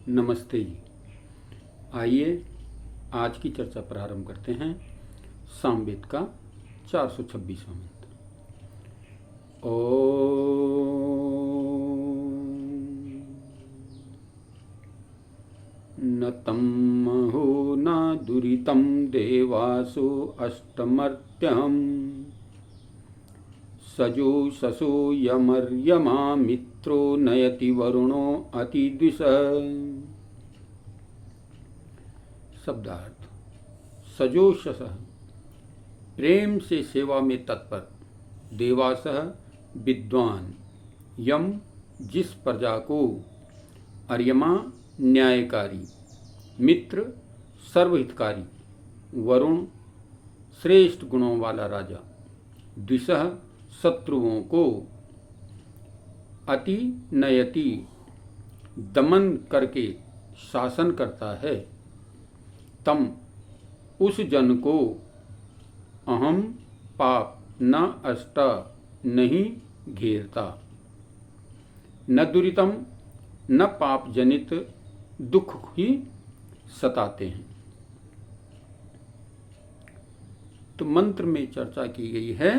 नमस्ते जी। आइए आज की चर्चा प्रारंभ करते हैं। सामवेद का 426वां मंत्र। ओम न तम महो न दुरितं देवासो अष्टमर्त्यम् सजो ससो यमर्यमा मित्रो नयति वरुणो अतिद्विष। शब्दार्थ। सजोषस प्रेम से सेवा में तत्पर, देवासह विद्वान, यम जिस प्रजा को, अर्यमा न्यायकारी, मित्र सर्वहितकारी, वरुण श्रेष्ठ गुणों वाला राजा, द्विषः शत्रुओं को, अति नयति दमन करके शासन करता है, तम उस जन को, अहम पाप न अष्ट नहीं घेरता, न दुरितम न पाप जनित दुख ही सताते हैं। तो मंत्र में चर्चा की गई है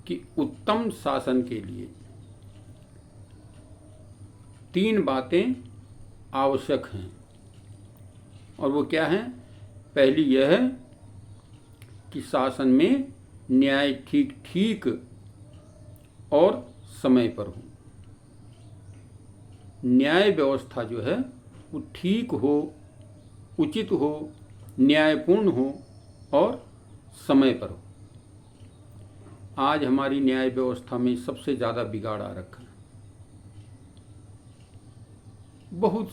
कि उत्तम शासन के लिए 3 बातें आवश्यक हैं। और वो क्या है? पहली यह है कि शासन में न्याय ठीक ठीक और समय पर हो। न्याय व्यवस्था जो है वो ठीक हो, उचित हो, न्यायपूर्ण हो और समय पर हो। आज हमारी न्याय व्यवस्था में सबसे ज़्यादा बिगाड़ आ रखा है। बहुत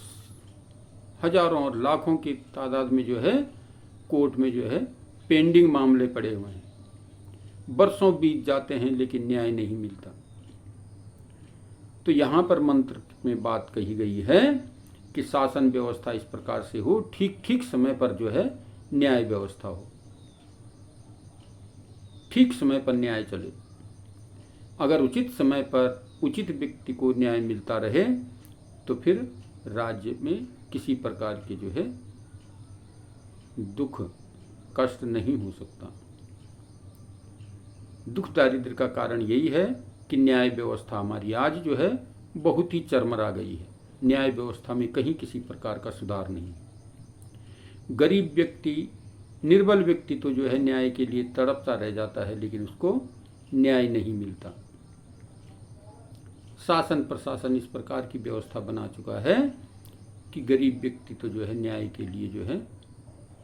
हजारों और लाखों की तादाद में जो है कोर्ट में जो है पेंडिंग मामले पड़े हुए हैं। बरसों बीत जाते हैं लेकिन न्याय नहीं मिलता। तो यहाँ पर मंत्र में बात कही गई है कि शासन व्यवस्था इस प्रकार से हो, ठीक ठीक समय पर जो है न्याय व्यवस्था हो, ठीक समय पर न्याय चले। अगर उचित समय पर उचित व्यक्ति को न्याय मिलता रहे तो फिर राज्य में किसी प्रकार के जो है दुख कष्ट नहीं हो सकता। दुख दारिद्र्य का कारण यही है कि न्याय व्यवस्था हमारी आज जो है बहुत ही चरमरा गई है। न्याय व्यवस्था में कहीं किसी प्रकार का सुधार नहीं। गरीब व्यक्ति, निर्बल व्यक्ति तो जो है न्याय के लिए तड़पता रह जाता है लेकिन उसको न्याय नहीं मिलता। शासन प्रशासन इस प्रकार की व्यवस्था बना चुका है कि गरीब व्यक्ति तो जो है न्याय के लिए जो है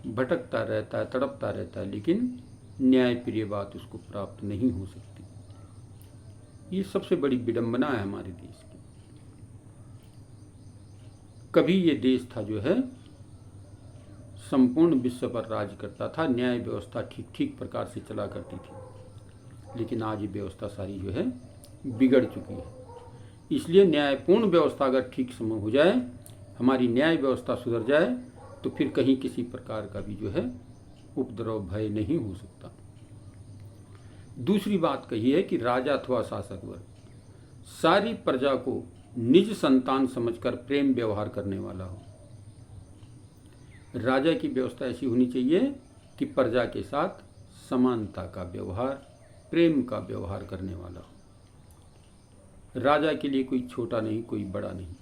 भटकता रहता है, तड़पता रहता है, लेकिन न्याय प्रिय बात उसको प्राप्त नहीं हो सकती। ये सबसे बड़ी विडंबना है हमारे देश की। कभी ये देश था जो है संपूर्ण विश्व पर राज करता था, न्याय व्यवस्था ठीक ठीक प्रकार से चला करती थी, लेकिन आज ये व्यवस्था सारी जो है बिगड़ चुकी है। इसलिए न्यायपूर्ण व्यवस्था अगर ठीक समय हो जाए, हमारी न्याय व्यवस्था सुधर जाए तो फिर कहीं किसी प्रकार का भी जो है उपद्रव भय नहीं हो सकता। दूसरी बात कही है कि राजा अथवा शासक वर्ग सारी प्रजा को निज संतान समझकर प्रेम व्यवहार करने वाला हो। राजा की व्यवस्था ऐसी होनी चाहिए कि प्रजा के साथ समानता का व्यवहार, प्रेम का व्यवहार करने वाला हो। राजा के लिए कोई छोटा नहीं, कोई बड़ा नहीं।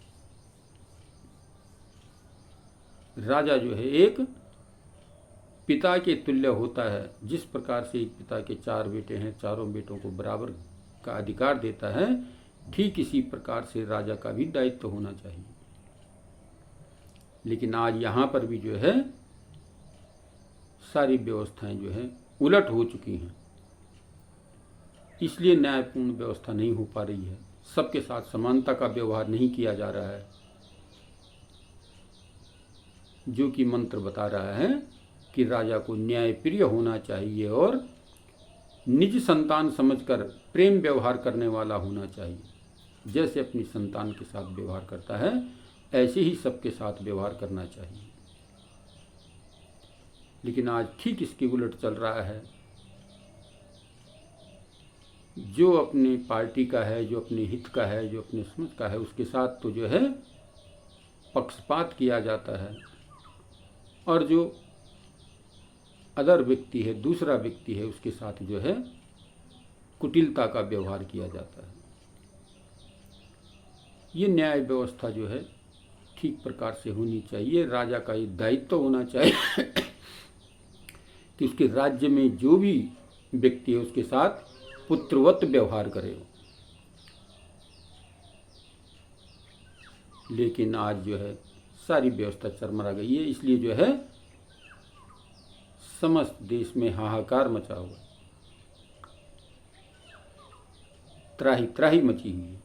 राजा जो है एक पिता के तुल्य होता है। जिस प्रकार से एक पिता के 4 बेटे हैं, चारों बेटों को बराबर का अधिकार देता है, ठीक इसी प्रकार से राजा का भी दायित्व होना चाहिए। लेकिन आज यहाँ पर भी जो है सारी व्यवस्थाएं जो है उलट हो चुकी हैं। इसलिए न्यायपूर्ण व्यवस्था नहीं हो पा रही है। सबके साथ समानता का व्यवहार नहीं किया जा रहा है, जो कि मंत्र बता रहा है कि राजा को न्यायप्रिय होना चाहिए और निज संतान समझकर प्रेम व्यवहार करने वाला होना चाहिए। जैसे अपनी संतान के साथ व्यवहार करता है, ऐसे ही सबके साथ व्यवहार करना चाहिए। लेकिन आज ठीक इसके उलट चल रहा है। जो अपनी पार्टी का है, जो अपने हित का है, जो अपने समझ का है, उसके साथ तो जो है पक्षपात किया जाता है, और जो अदर व्यक्ति है, दूसरा व्यक्ति है, उसके साथ जो है कुटिलता का व्यवहार किया जाता है। ये न्याय व्यवस्था जो है ठीक प्रकार से होनी चाहिए। राजा का ये दायित्व होना चाहिए कि उसके राज्य में जो भी व्यक्ति है उसके साथ पुत्रवत व्यवहार करे। लेकिन आज जो है सारी व्यवस्था चरमरा गई है, इसलिए जो है समस्त देश में हाहाकार मचा हुआ, त्राही त्राही मची हुई है।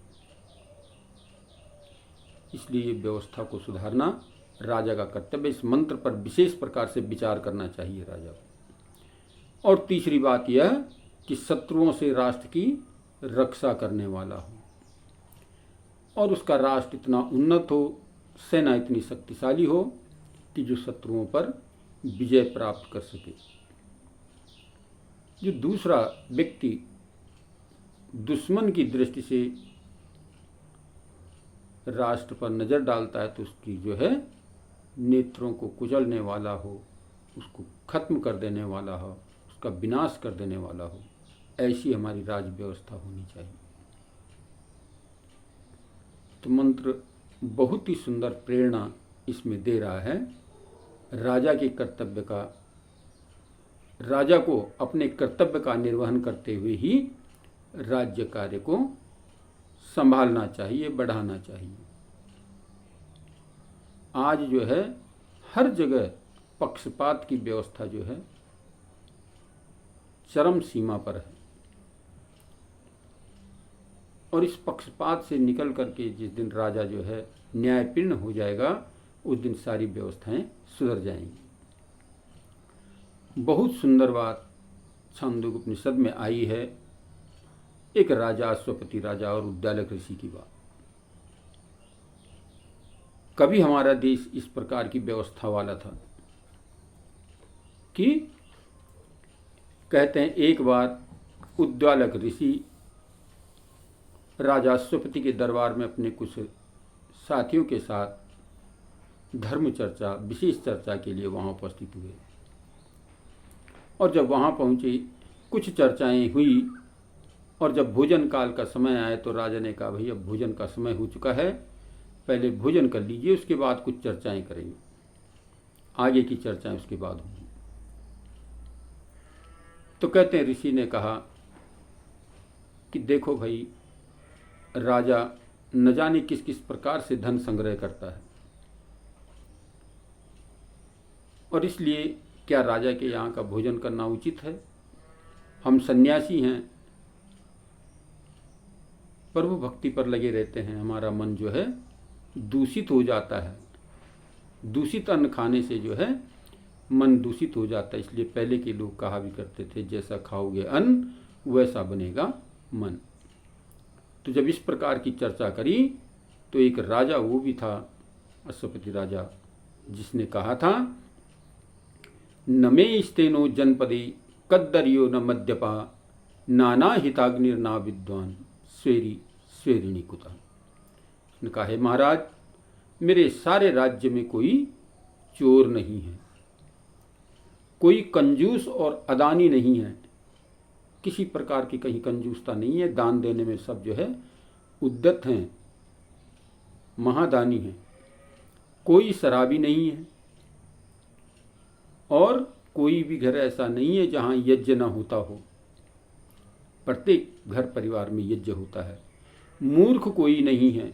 इसलिए व्यवस्था को सुधारना राजा का कर्तव्य। इस मंत्र पर विशेष प्रकार से विचार करना चाहिए राजा को। और तीसरी बात यह कि शत्रुओं से राष्ट्र की रक्षा करने वाला हो, और उसका राष्ट्र इतना उन्नत हो, सेना इतनी शक्तिशाली हो कि जो शत्रुओं पर विजय प्राप्त कर सके। जो दूसरा व्यक्ति दुश्मन की दृष्टि से राष्ट्र पर नज़र डालता है तो उसकी जो है नेत्रों को कुचलने वाला हो, उसको खत्म कर देने वाला हो, उसका विनाश कर देने वाला हो, ऐसी हमारी राज्य व्यवस्था होनी चाहिए। तो मंत्र बहुत ही सुंदर प्रेरणा इसमें दे रहा है। राजा के कर्तव्य का, राजा को अपने कर्तव्य का निर्वहन करते हुए ही राज्य कार्य को संभालना चाहिए, बढ़ाना चाहिए। आज जो है हर जगह पक्षपात की व्यवस्था जो है चरम सीमा पर है, और इस पक्षपात से निकल करके जिस दिन राजा जो है न्यायपूर्ण हो जाएगा, उस दिन सारी व्यवस्थाएं सुधर जाएंगी। बहुत सुंदर बात छांदोग्य उपनिषद में आई है, एक राजा, अश्वपति राजा और उद्दालक ऋषि की बात। कभी हमारा देश इस प्रकार की व्यवस्था वाला था कि कहते हैं एक बार उद्दालक ऋषि राजा अश्वपति के दरबार में अपने कुछ साथियों के साथ धर्म चर्चा, विशेष चर्चा के लिए वहाँ उपस्थित हुए। और जब वहाँ पहुँचे, कुछ चर्चाएं हुई, और जब भोजन काल का समय आया तो राजा ने कहा, भाई अब भोजन का समय हो चुका है, पहले भोजन कर लीजिए, उसके बाद कुछ चर्चाएं करेंगे, आगे की चर्चाएं उसके बाद होंगी। तो कहते हैं ऋषि ने कहा कि देखो भाई, राजा न जाने किस किस प्रकार से धन संग्रह करता है, और इसलिए क्या राजा के यहाँ का भोजन करना उचित है? हम सन्यासी हैं, प्रभु भक्ति पर लगे रहते हैं, हमारा मन जो है दूषित हो जाता है। दूषित अन्न खाने से जो है मन दूषित हो जाता है। इसलिए पहले के लोग कहा भी करते थे, जैसा खाओगे अन्न वैसा बनेगा मन। तो जब इस प्रकार की चर्चा करी तो एक राजा, वो भी था अश्वपति राजा, जिसने कहा था, न मे स्तेनो जनपदे कद्दर्यो न मद्यपा नाना हिताग्निर्ना विद्वान स्वेरी स्वेरिणी कुता। उसने कहा, है महाराज, मेरे सारे राज्य में कोई चोर नहीं है, कोई कंजूस और अदानी नहीं है, किसी प्रकार की कहीं कंजूसता नहीं है, दान देने में सब जो है उद्यत हैं, महादानी हैं, कोई शराबी नहीं है, और कोई भी घर ऐसा नहीं है जहाँ यज्ञ न होता हो। प्रत्येक घर परिवार में यज्ञ होता है। मूर्ख कोई नहीं है,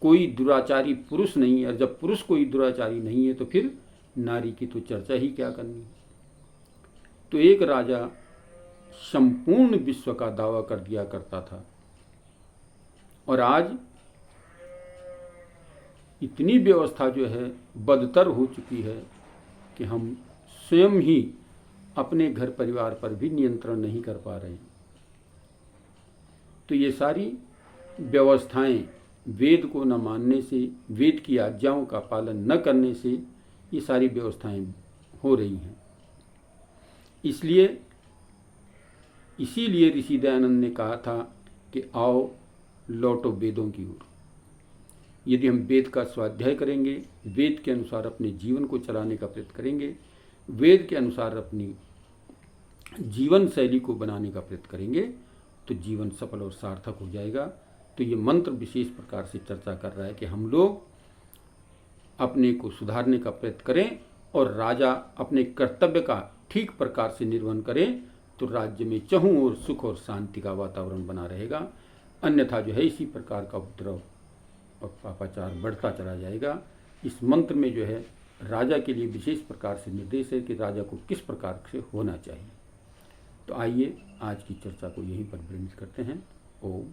कोई दुराचारी पुरुष नहीं है, और जब पुरुष कोई दुराचारी नहीं है तो फिर नारी की तो चर्चा ही क्या करनी। तो एक राजा संपूर्ण विश्व का दावा कर दिया करता था, और आज इतनी व्यवस्था जो है बदतर हो चुकी है कि हम स्वयं ही अपने घर परिवार पर भी नियंत्रण नहीं कर पा रहे हैं। तो ये सारी व्यवस्थाएं वेद को न मानने से, वेद की आज्ञाओं का पालन न करने से ये सारी व्यवस्थाएं हो रही हैं। इसलिए इसीलिए ऋषि दयानंद ने कहा था कि आओ लौटो वेदों की ओर। यदि हम वेद का स्वाध्याय करेंगे, वेद के अनुसार अपने जीवन को चलाने का प्रयत्न करेंगे, वेद के अनुसार अपनी जीवन शैली को बनाने का प्रयत्न करेंगे, तो जीवन सफल और सार्थक हो जाएगा। तो ये मंत्र विशेष प्रकार से चर्चा कर रहा है कि हम लोग अपने को सुधारने का प्रयत्न करें और राजा अपने कर्तव्य का ठीक प्रकार से निर्वहन करें, तो राज्य में चहुं और सुख और शांति का वातावरण बना रहेगा। अन्यथा जो है इसी प्रकार का उपद्रव और पापाचार बढ़ता चला जाएगा। इस मंत्र में जो है राजा के लिए विशेष प्रकार से निर्देश है कि राजा को किस प्रकार से होना चाहिए। तो आइए आज की चर्चा को यहीं पर विरमित करते हैं। ओम